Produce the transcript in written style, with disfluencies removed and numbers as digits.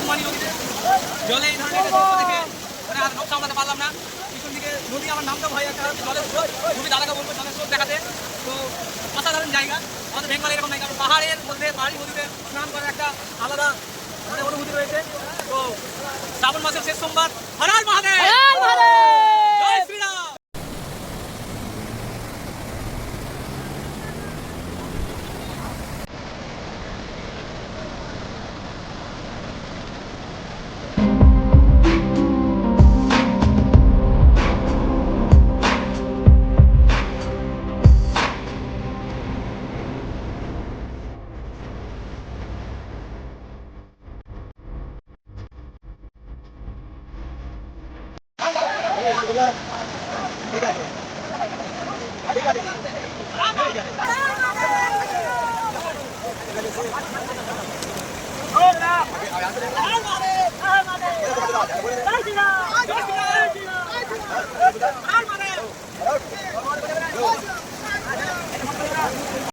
কুমারী নদীতে জলে এই ধরনের একটা দৃশ্য দেখে মানে আর লোক সামলাতে পারলাম না। পিছন দিকে নদী আমার নামটা ভয় একটা জলের স্রোত, তুমি দাদাকে বলবো জলের স্রোত দেখাতে। তো অসাধারণ জায়গা, আমাদের বেঙ্গলে এরকম নাই, কারণ পাহাড়ের মধ্যে পাহাড়ি নদীতে স্নান করার একটা আলাদা মানে অনুভূতি রয়েছে। তো শ্রাবণ মাসের শেষ সোমবার, হর হর মহাদেব, জয় শ্রীরাম।